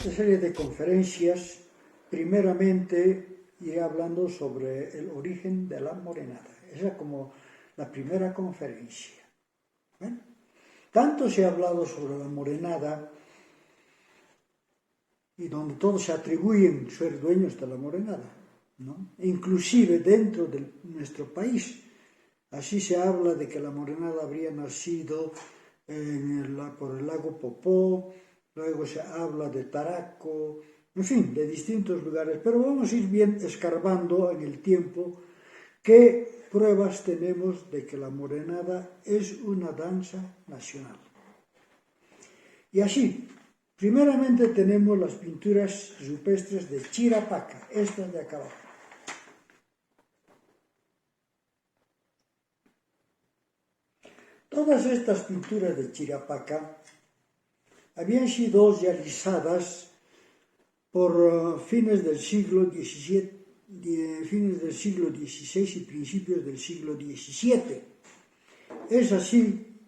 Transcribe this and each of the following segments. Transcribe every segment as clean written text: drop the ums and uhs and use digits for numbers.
esta serie de conferencias, primeramente iré hablando sobre el origen de la morenada. Esa es como la primera conferencia. Bueno, tanto se ha hablado sobre la morenada y donde todos se atribuyen ser dueños de la morenada, ¿no? Inclusive dentro de nuestro país. Así se habla de que la morenada habría nacido por el lago Popó, luego se habla de Taraco, en fin, de distintos lugares, pero vamos a ir bien escarbando en el tiempo qué pruebas tenemos de que la morenada es una danza nacional. Y así, primeramente tenemos las pinturas rupestres de Chirapaca, estas de acá abajo. Todas estas pinturas de Chirapaca habían sido realizadas por fines del siglo XVI y principios del siglo XVII. Es así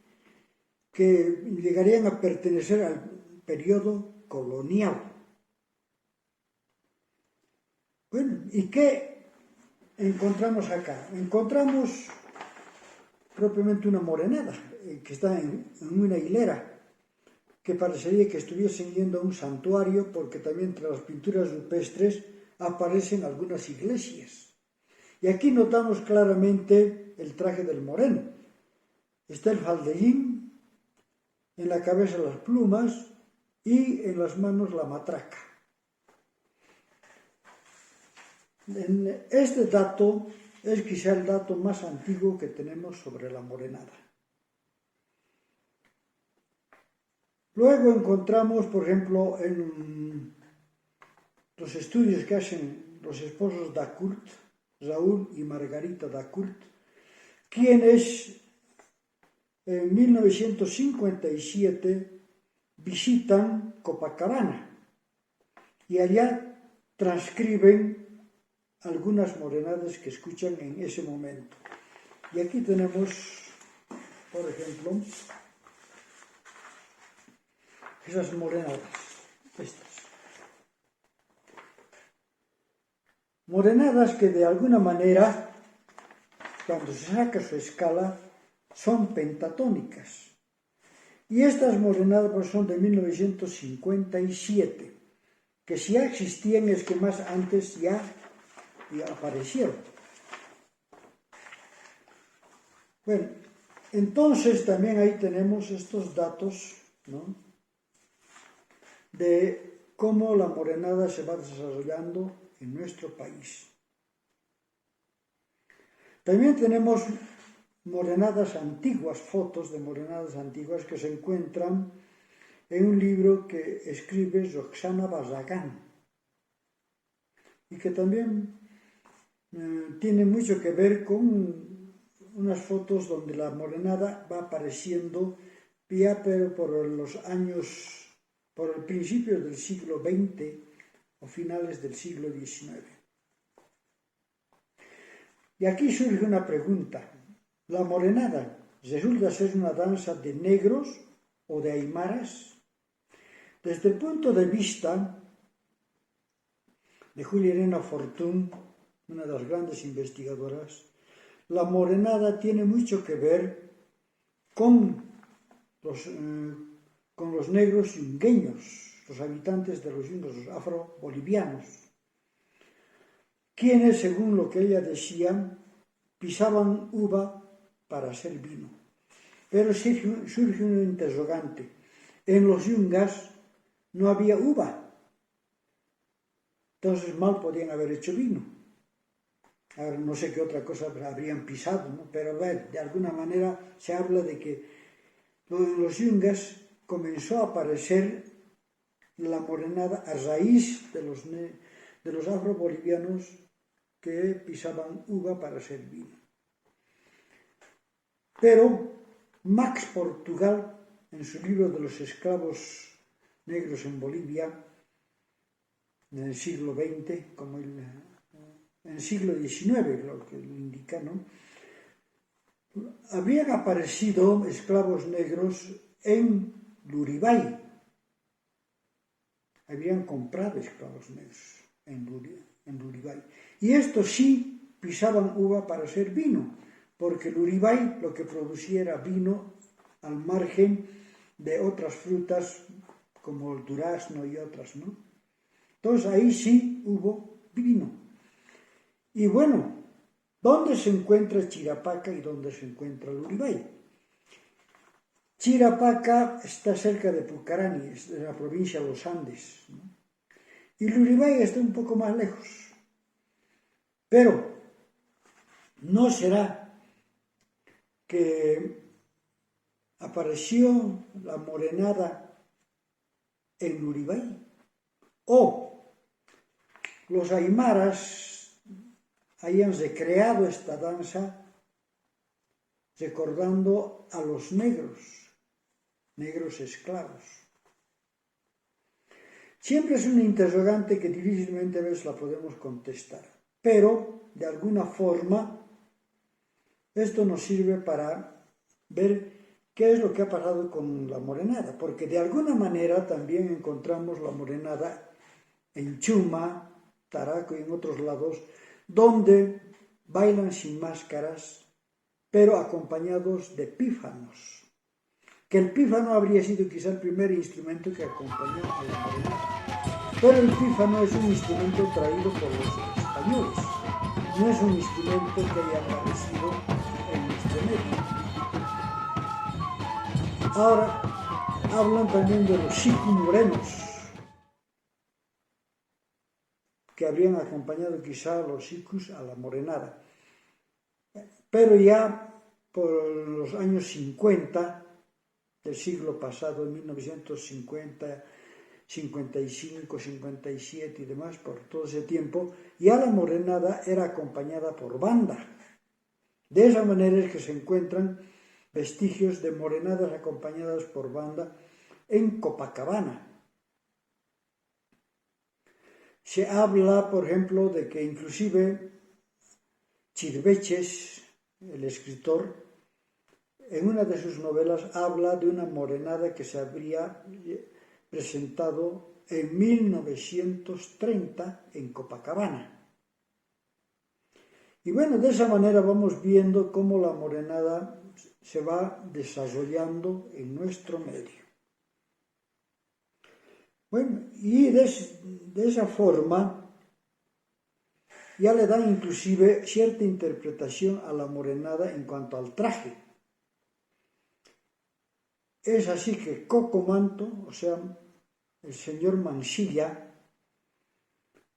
que llegarían a pertenecer al periodo colonial. Bueno, ¿y qué encontramos acá? Encontramos propiamente una morenada que está en una hilera, que parecería que estuviesen yendo a un santuario, porque también entre las pinturas rupestres aparecen algunas iglesias. Y aquí notamos claramente el traje del moreno. Está el faldellín, en la cabeza las plumas y en las manos la matraca. Este dato es quizá el dato más antiguo que tenemos sobre la morenada. Luego encontramos, por ejemplo, en los estudios que hacen los esposos Dacourt, Raúl y Margarita Dacourt, quienes en 1957 visitan Copacabana y allá transcriben algunas morenadas que escuchan en ese momento. Y aquí tenemos, por ejemplo, esas morenadas, estas. Morenadas que de alguna manera, cuando se saca su escala, son pentatónicas. Y estas morenadas pues, son de 1957, que si ya existían es que más antes ya aparecieron. Bueno, entonces también ahí tenemos estos datos, ¿no?, de cómo la morenada se va desarrollando en nuestro país. También tenemos morenadas antiguas, fotos de morenadas antiguas que se encuentran en un libro que escribe Roxana Barragán y que también tiene mucho que ver con unas fotos donde la morenada va apareciendo ya pero por el principio del siglo XX o finales del siglo XIX. Y aquí surge una pregunta. ¿La morenada resulta ser una danza de negros o de aymaras? Desde el punto de vista de Julia Elena Fortún, una de las grandes investigadoras, la morenada tiene mucho que ver con los negros yungueños, los habitantes de los yungas, los afro-bolivianos, quienes, según lo que ella decía, pisaban uva para hacer vino. Pero surge un interrogante. En los yungas no había uva, entonces mal podían haber hecho vino. Ahora no sé qué otra cosa habrían pisado, ¿no? Pero a ver, de alguna manera se habla de que en los yungas comenzó a aparecer la morenada a raíz de los afro-bolivianos que pisaban uva para hacer vino. Pero Max Portugal, en su libro de los esclavos negros en Bolivia, en el siglo XX, como en el siglo XIX, lo que indica, ¿no?, habrían aparecido esclavos negros en Luribay, habían comprado esclavos negros en Luribay. Y estos sí pisaban uva para hacer vino, porque el Uribay lo que producía era vino al margen de otras frutas como el durazno y otras, ¿no? Entonces ahí sí hubo vino. Y bueno, ¿dónde se encuentra Chirapaca y dónde se encuentra el Uribay? Chirapaca está cerca de Pucarani, de la provincia de los Andes, ¿no? Y el Uribay está un poco más lejos. Pero ¿no será que apareció la morenada en Uribay? ¿O los aymaras hayan recreado esta danza recordando a los negros esclavos? Siempre es una interrogante que difícilmente a veces la podemos contestar, pero de alguna forma esto nos sirve para ver qué es lo que ha pasado con la morenada, porque de alguna manera también encontramos la morenada en Chuma, Taraco y en otros lados, donde bailan sin máscaras, pero acompañados de pífanos, que el pífano habría sido quizá el primer instrumento que acompañó a la morenada. Pero el pífano es un instrumento traído por los españoles, no es un instrumento que haya aparecido en nuestro medio. Ahora, hablan también de los sicu morenos, que habrían acompañado quizá a los sicus a la morenada. Pero ya por los años 50 del siglo pasado, en 1950, 55, 57 y demás, por todo ese tiempo, ya la morenada era acompañada por banda. De esa manera es que se encuentran vestigios de morenadas acompañadas por banda en Copacabana. Se habla, por ejemplo, de que inclusive Chirveches, el escritor, en una de sus novelas habla de una morenada que se habría presentado en 1930 en Copacabana. Y bueno, de esa manera vamos viendo cómo la morenada se va desarrollando en nuestro medio. Bueno, y de esa forma ya le dan inclusive cierta interpretación a la morenada en cuanto al traje. Es así que Coco Manto, o sea, el señor Mansilla,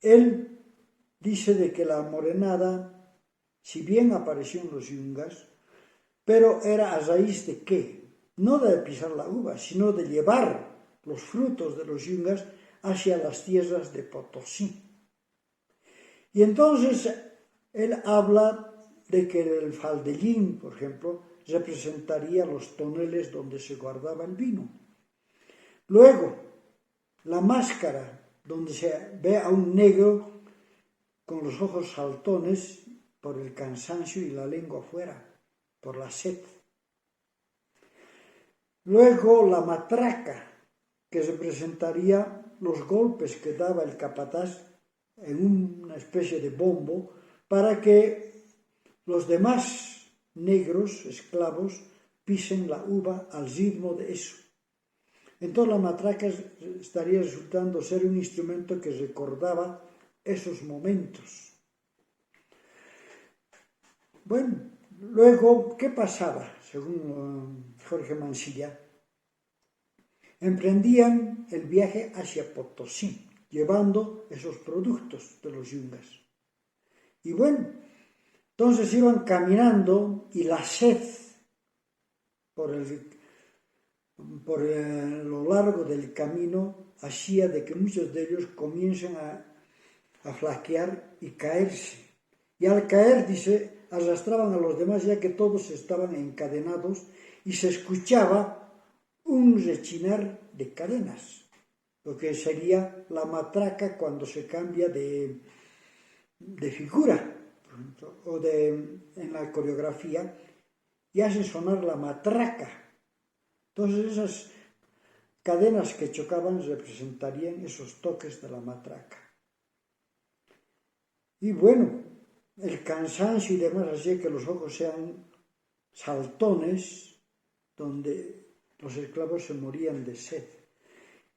él dice de que la morenada, si bien apareció en los yungas, pero era a raíz de qué, no de pisar la uva, sino de llevar los frutos de los yungas hacia las tierras de Potosí. Y entonces él habla de que el faldellín, por ejemplo, representaría los toneles donde se guardaba el vino. Luego, la máscara, donde se ve a un negro con los ojos saltones por el cansancio y la lengua afuera, por la sed. Luego, la matraca, que representaría los golpes que daba el capataz en una especie de bombo para que los demás negros esclavos pisen la uva al ritmo de eso. Entonces la matraca estaría resultando ser un instrumento que recordaba esos momentos. Bueno, luego, ¿qué pasaba? Según Jorge Mansilla, emprendían el viaje hacia Potosí, llevando esos productos de los yungas. Y bueno, entonces iban caminando y la sed por lo largo del camino hacía de que muchos de ellos comiencen a flaquear y caerse. Y al caer, dice, arrastraban a los demás ya que todos estaban encadenados y se escuchaba un rechinar de cadenas, lo que sería la matraca cuando se cambia de figura, o en la coreografía, y hace sonar la matraca. Entonces cadenas que chocaban representarían esos toques de la matraca. Y bueno, el cansancio y demás hacía que los ojos sean saltones, donde los esclavos se morían de sed.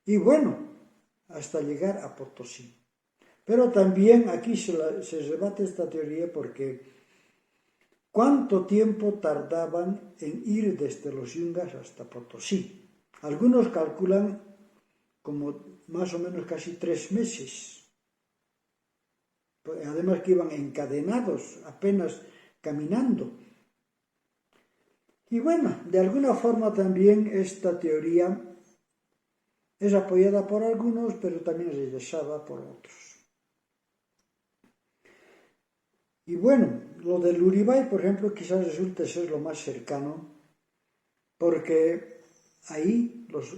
Y bueno, hasta llegar a Potosí. Pero también aquí se rebate esta teoría porque ¿cuánto tiempo tardaban en ir desde los Yungas hasta Potosí? Algunos calculan como más o menos casi 3 meses. Además que iban encadenados, apenas caminando. Y bueno, de alguna forma también esta teoría es apoyada por algunos, pero también rechazada por otros. Y bueno, lo del Uribay, por ejemplo, quizás resulte ser lo más cercano, porque ahí los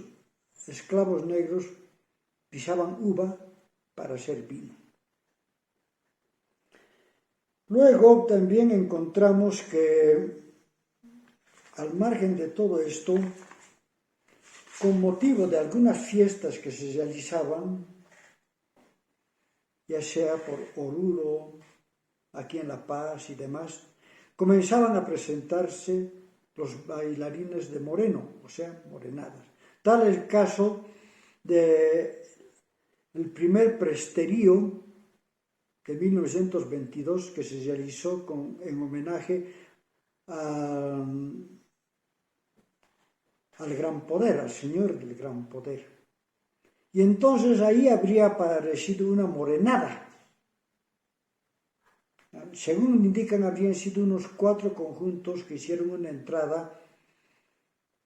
esclavos negros pisaban uva para hacer vino. Luego también encontramos que, al margen de todo esto, con motivo de algunas fiestas que se realizaban, ya sea por Oruro, aquí en La Paz y demás, comenzaban a presentarse los bailarines de moreno, o sea, morenadas. Tal el caso del primer presterío de 1922 que se realizó en homenaje al Gran Poder, al Señor del Gran Poder. Y entonces ahí habría aparecido una morenada. Según indican, habrían sido unos 4 conjuntos que hicieron una entrada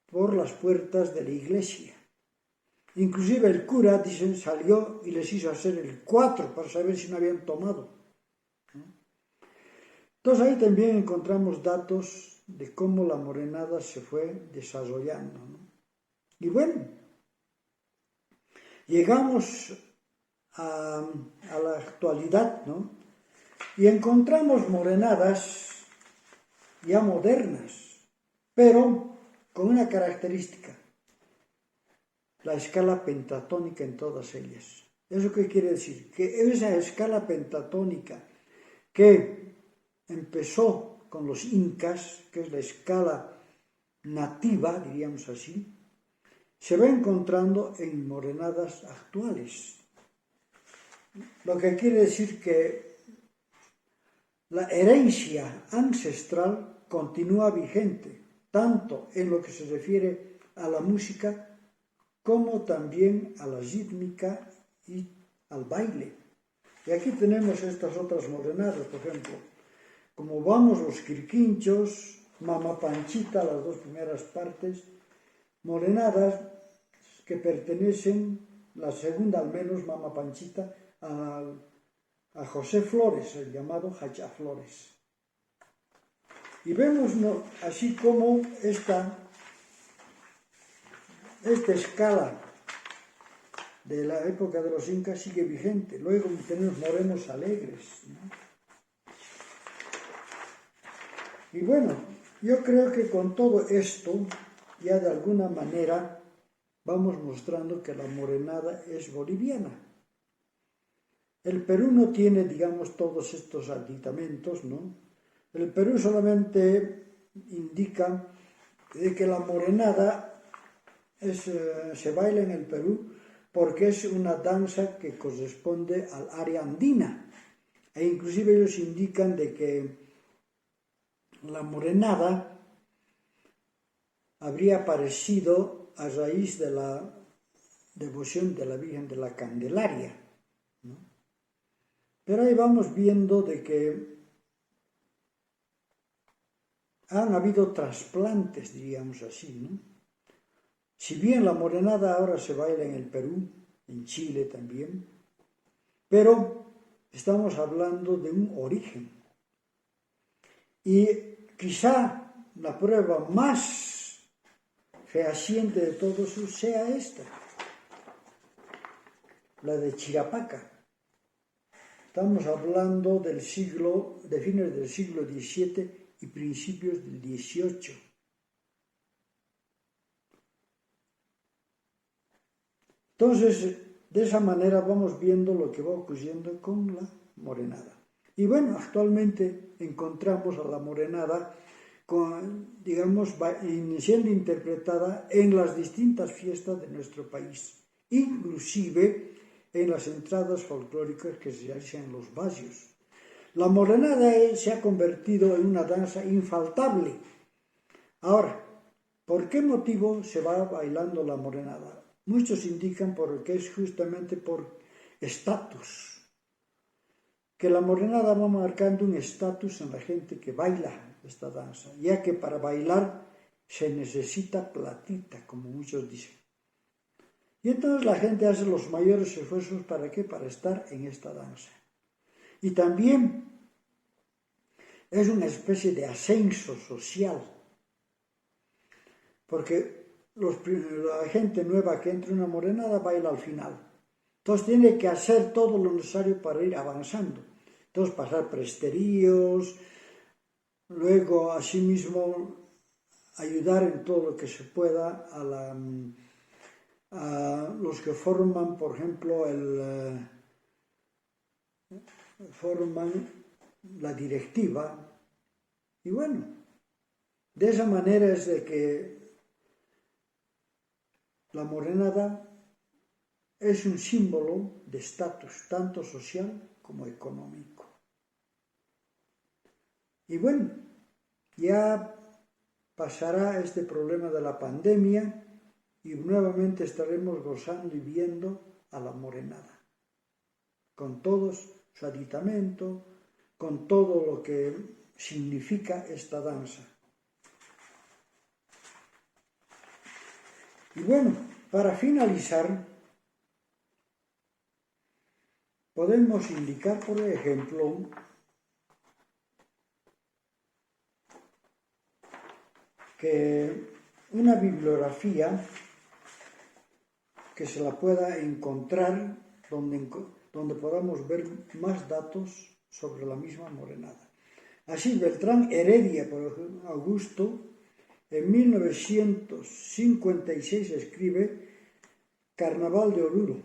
por las puertas de la iglesia. Inclusive el cura, dicen, salió y les hizo hacer el 4 para saber si no habían tomado. Entonces ahí también encontramos datos de cómo la morenada se fue desarrollando, ¿no? Y bueno, llegamos a la actualidad, ¿no? Y encontramos morenadas ya modernas, pero con una característica: la escala pentatónica en todas ellas. ¿Eso qué quiere decir? Que esa escala pentatónica que empezó con los incas, que es la escala nativa, diríamos así, se va encontrando en morenadas actuales. Lo que quiere decir que la herencia ancestral continúa vigente, tanto en lo que se refiere a la música como también a la rítmica y al baile. Y aquí tenemos estas otras morenadas, por ejemplo, como Vamos los Quirquinchos, Mama Panchita, las 2 primeras partes, morenadas que pertenecen, la segunda al menos, Mama Panchita, a José Flores, el llamado Jachá Flores. Y vemos, ¿no?, así como esta escala de la época de los incas sigue vigente. Luego tenemos morenos alegres, ¿no? Y bueno, yo creo que con todo esto, ya de alguna manera, vamos mostrando que la morenada es boliviana. El Perú no tiene, digamos, todos estos aditamentos, ¿no? El Perú solamente indica de que la morenada se baila en el Perú porque es una danza que corresponde al área andina. E inclusive ellos indican de que la morenada habría aparecido a raíz de la devoción de la Virgen de la Candelaria, ¿no? Pero ahí vamos viendo de que han habido trasplantes, diríamos así, ¿no? Si bien la morenada ahora se baila en el Perú, en Chile también, pero estamos hablando de un origen. Y quizá la prueba más fehaciente de todo eso sea esta, la de Chirapaca. Estamos hablando de fines del siglo XVII y principios del XVIII. Entonces, de esa manera vamos viendo lo que va ocurriendo con la morenada. Y bueno, actualmente encontramos a la morenada, digamos, siendo interpretada en las distintas fiestas de nuestro país, inclusive en las entradas folclóricas que se realizan en los barrios. La morenada se ha convertido en una danza infaltable. Ahora, ¿por qué motivo se va bailando la morenada? Muchos indican que es justamente por estatus, que la morenada va marcando un estatus en la gente que baila esta danza, ya que para bailar se necesita platita, como muchos dicen. Y entonces la gente hace los mayores esfuerzos ¿para qué? Para estar en esta danza. Y también es una especie de ascenso social, porque la gente nueva que entra en una morenada baila al final. Entonces tiene que hacer todo lo necesario para ir avanzando. Entonces pasar presteríos, luego asimismo ayudar en todo lo que se pueda a los que forman, por ejemplo, forman la directiva. Y bueno, de esa manera es de que la morenada es un símbolo de estatus, tanto social como económico. Y bueno, ya pasará este problema de la pandemia y nuevamente estaremos gozando y viendo a la morenada, con todo su aditamento, con todo lo que significa esta danza. Y bueno, para finalizar, podemos indicar, por ejemplo, que una bibliografía que se la pueda encontrar donde podamos ver más datos sobre la misma morenada. Así, Beltrán Heredia, por ejemplo, Augusto, en 1956 escribe Carnaval de Oruro.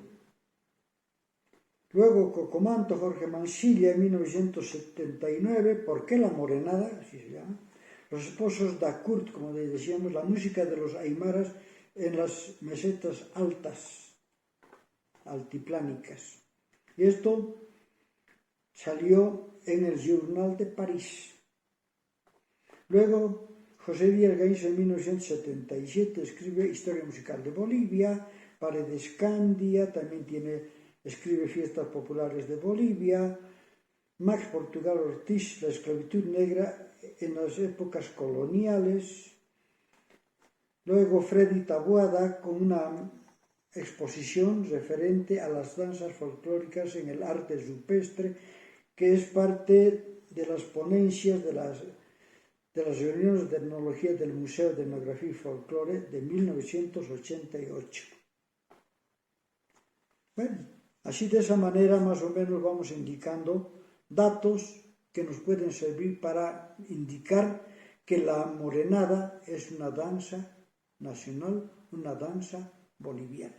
Luego Cocomanto, Jorge Mansilla, en 1979, ¿Por qué la morenada? Así se llama. Los esposos da Kurt, como decíamos, la música de los aymaras en las mesetas altas, altiplánicas. Y esto salió en el Journal de París. Luego, José Díaz Gainzo en 1977 escribe Historia musical de Bolivia. Paredes Candia también escribe Fiestas populares de Bolivia. Max Portugal Ortiz, La esclavitud negra en las épocas coloniales. Luego Freddy Taboada con una exposición referente a las danzas folclóricas en el arte rupestre, que es parte de las ponencias de las reuniones de etnología del Museo de Etnografía y Folclore de 1988. Bueno, así de esa manera más o menos vamos indicando datos que nos pueden servir para indicar que la morenada es una danza nacional, una danza boliviana.